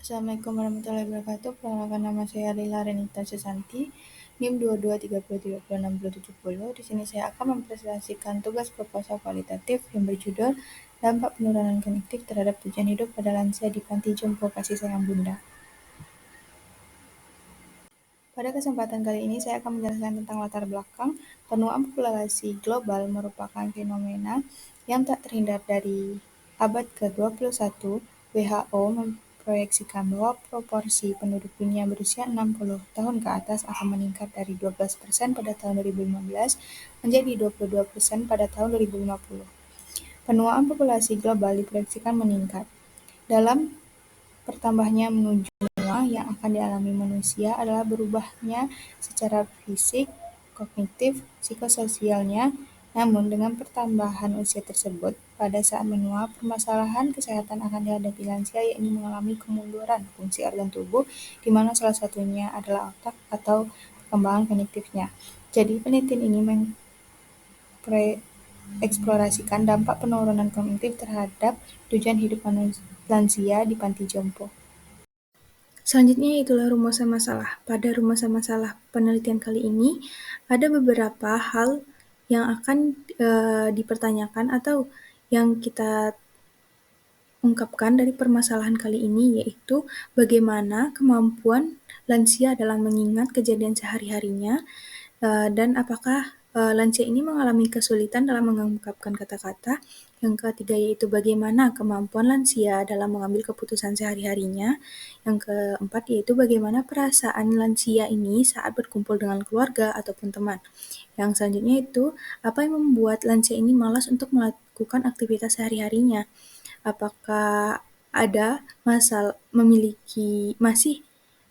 Assalamualaikum warahmatullahi wabarakatuh. Perkenalkan, nama saya Lila Renita Susanti, NIM 2230306070. Di sini saya akan mempresentasikan tugas proposal kualitatif yang berjudul Dampak Penurunan Kognitif Terhadap Tujuan Hidup pada Lansia di Panti Jompo Kasih Sayang Bunda. Pada kesempatan kali ini saya akan menjelaskan tentang latar belakang penuaan populasi global merupakan fenomena yang tak terhindar dari abad ke-21. WHO memproyeksikan bahwa proporsi penduduk dunia berusia 60 tahun ke atas akan meningkat dari 12% pada tahun 2015 menjadi 22% pada tahun 2050. Penuaan populasi global diproyeksikan meningkat. Dalam pertambahannya menuju yang akan dialami manusia adalah berubahnya secara fisik, kognitif, psikososialnya. Namun dengan pertambahan usia tersebut, pada saat menua, permasalahan kesehatan akan dihadapi lansia, yakni mengalami kemunduran fungsi organ tubuh, di mana salah satunya adalah otak atau perkembangan kognitifnya. Jadi penelitian ini mengeksplorasikan dampak penurunan kognitif terhadap tujuan hidup lansia di panti jompo. Selanjutnya itulah rumusan masalah. Pada rumusan masalah penelitian kali ini, ada beberapa hal yang akan dipertanyakan atau yang kita ungkapkan dari permasalahan kali ini, yaitu bagaimana kemampuan lansia dalam mengingat kejadian sehari-harinya, dan apakah lansia ini mengalami kesulitan dalam mengungkapkan kata-kata. Yang ketiga yaitu bagaimana kemampuan lansia dalam mengambil keputusan sehari-harinya. Yang keempat yaitu bagaimana perasaan lansia ini saat berkumpul dengan keluarga ataupun teman. Yang selanjutnya itu apa yang membuat lansia ini malas untuk melakukan aktivitas sehari-harinya. Apakah ada masih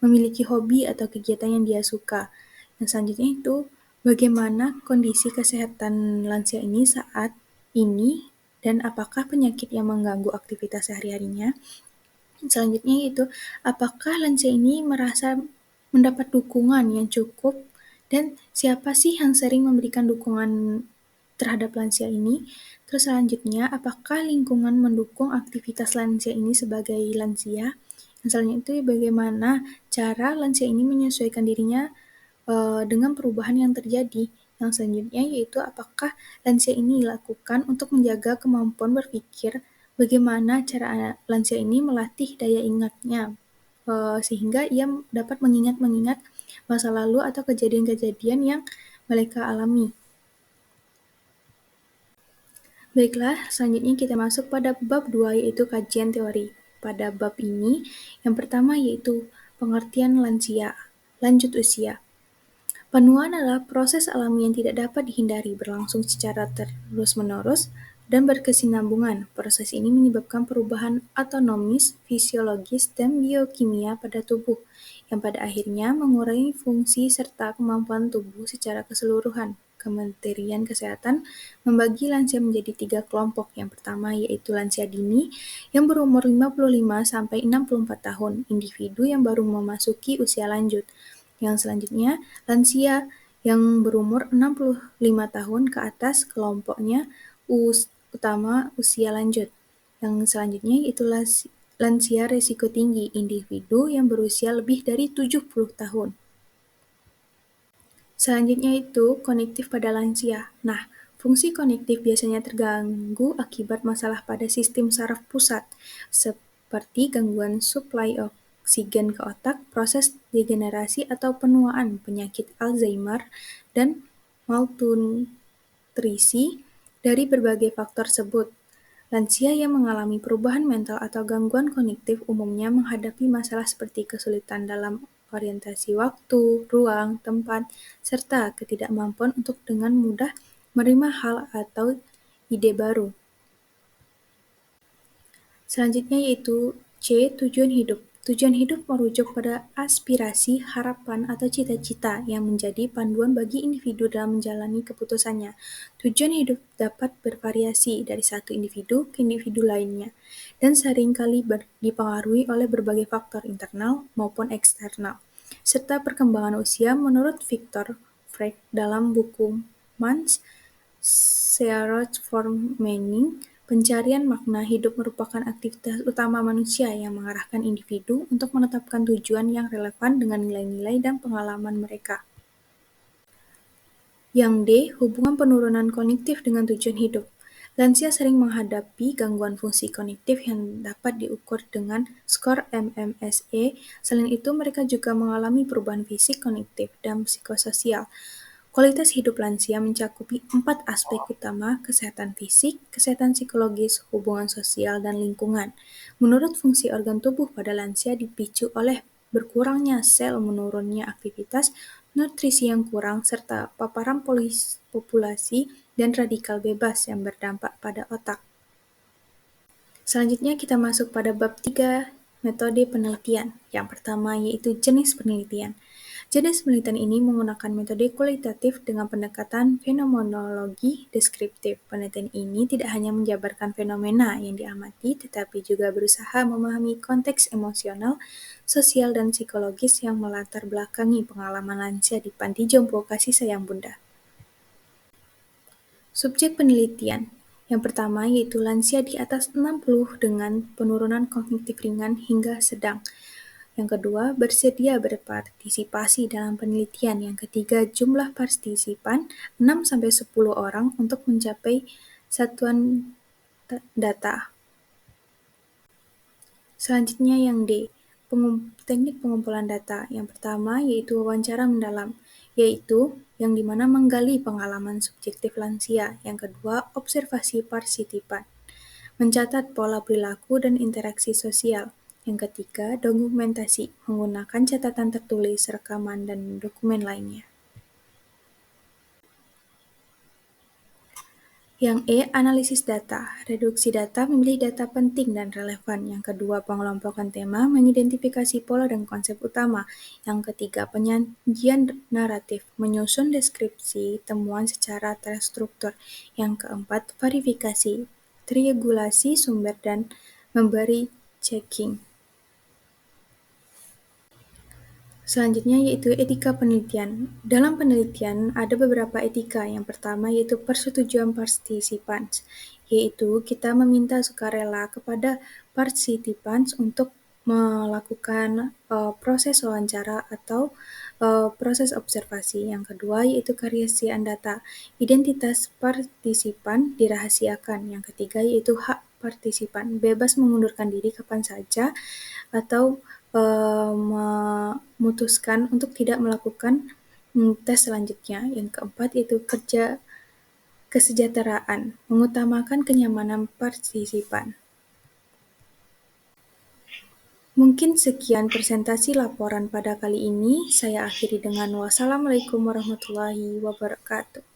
memiliki hobi atau kegiatan yang dia suka. Yang selanjutnya itu bagaimana kondisi kesehatan lansia ini saat ini dan apakah penyakit yang mengganggu aktivitas sehari-harinya. Selanjutnya itu apakah lansia ini merasa mendapat dukungan yang cukup dan siapa sih yang sering memberikan dukungan terhadap lansia ini. Terus selanjutnya apakah lingkungan mendukung aktivitas lansia ini sebagai lansia. Yang selanjutnya itu bagaimana cara lansia ini menyesuaikan dirinya dengan perubahan yang terjadi. Yang selanjutnya yaitu apakah lansia ini dilakukan untuk menjaga kemampuan berpikir, bagaimana cara lansia ini melatih daya ingatnya sehingga ia dapat mengingat masa lalu atau kejadian-kejadian yang mereka alami. Baiklah, selanjutnya kita masuk pada bab 2 yaitu kajian teori. Pada bab ini, yang pertama yaitu pengertian lansia, lanjut usia. Penuaan adalah proses alami yang tidak dapat dihindari, berlangsung secara terus-menerus dan berkesinambungan. Proses ini menyebabkan perubahan autonomis, fisiologis, dan biokimia pada tubuh, yang pada akhirnya mengurangi fungsi serta kemampuan tubuh secara keseluruhan. Kementerian Kesehatan membagi lansia menjadi 3 kelompok. Yang pertama yaitu lansia dini yang berumur 55-64 tahun, individu yang baru memasuki usia lanjut. Yang selanjutnya, lansia yang berumur 65 tahun ke atas, kelompoknya utama usia lanjut. Yang selanjutnya yaitu lansia risiko tinggi, individu yang berusia lebih dari 70 tahun. Selanjutnya itu kognitif pada lansia. Nah, fungsi kognitif biasanya terganggu akibat masalah pada sistem saraf pusat, seperti gangguan suplai oksigen ke otak, proses degenerasi atau penuaan, penyakit Alzheimer, dan malnutrisi. Dari berbagai faktor tersebut, lansia yang mengalami perubahan mental atau gangguan kognitif umumnya menghadapi masalah seperti kesulitan dalam orientasi waktu, ruang, tempat, serta ketidakmampuan untuk dengan mudah menerima hal atau ide baru. Selanjutnya yaitu C. Tujuan hidup. Tujuan hidup merujuk pada aspirasi, harapan, atau cita-cita yang menjadi panduan bagi individu dalam menjalani keputusannya. Tujuan hidup dapat bervariasi dari satu individu ke individu lainnya, dan seringkali dipengaruhi oleh berbagai faktor internal maupun eksternal, serta perkembangan usia menurut Viktor Frankl dalam buku Man's Search for Meaning Pencarian makna hidup merupakan aktivitas utama manusia yang mengarahkan individu untuk menetapkan tujuan yang relevan dengan nilai-nilai dan pengalaman mereka. Yang D. Hubungan penurunan kognitif dengan tujuan hidup. Lansia sering menghadapi gangguan fungsi kognitif yang dapat diukur dengan skor MMSE. Selain itu, mereka juga mengalami perubahan fisik, kognitif, dan psikososial. Kualitas hidup lansia mencakupi 4 aspek utama: kesehatan fisik, kesehatan psikologis, hubungan sosial, dan lingkungan. Menurut fungsi organ tubuh pada lansia dipicu oleh berkurangnya sel, menurunnya aktivitas, nutrisi yang kurang, serta paparan populasi dan radikal bebas yang berdampak pada otak. Selanjutnya kita masuk pada bab 3, metode penelitian. Yang pertama yaitu jenis penelitian. Jenis penelitian ini menggunakan metode kualitatif dengan pendekatan fenomenologi deskriptif. Penelitian ini tidak hanya menjabarkan fenomena yang diamati, tetapi juga berusaha memahami konteks emosional, sosial, dan psikologis yang melatar belakangi pengalaman lansia di panti jompo kasih sayang bunda. Subjek penelitian yang pertama yaitu lansia di atas 60 dengan penurunan kognitif ringan hingga sedang. Yang kedua, bersedia berpartisipasi dalam penelitian. Yang ketiga, jumlah partisipan 6-10 orang untuk mencapai satuan data. Selanjutnya yang D, teknik pengumpulan data. Yang pertama yaitu wawancara mendalam, yaitu yang dimana menggali pengalaman subjektif lansia. Yang kedua, observasi partisipan, mencatat pola perilaku dan interaksi sosial. Yang ketiga, dokumentasi, menggunakan catatan tertulis, rekaman, dan dokumen lainnya. Yang E, analisis data. Reduksi data, memilih data penting dan relevan. Yang kedua, pengelompokan tema, mengidentifikasi pola dan konsep utama. Yang ketiga, penyajian naratif, menyusun deskripsi temuan secara terstruktur. Yang keempat, verifikasi, triangulasi sumber dan memberi checking. Selanjutnya yaitu etika penelitian. Dalam penelitian ada beberapa etika. Yang pertama yaitu persetujuan partisipan, yaitu kita meminta sukarela kepada partisipan untuk melakukan proses wawancara atau proses observasi. Yang kedua yaitu kerahasiaan data. Identitas partisipan dirahasiakan. Yang ketiga yaitu hak partisipan, bebas mengundurkan diri kapan saja atau memutuskan untuk tidak melakukan tes selanjutnya. Yang keempat yaitu kesejahteraan, mengutamakan kenyamanan partisipan. Mungkin sekian presentasi laporan pada kali ini. Saya akhiri dengan wassalamualaikum warahmatullahi wabarakatuh.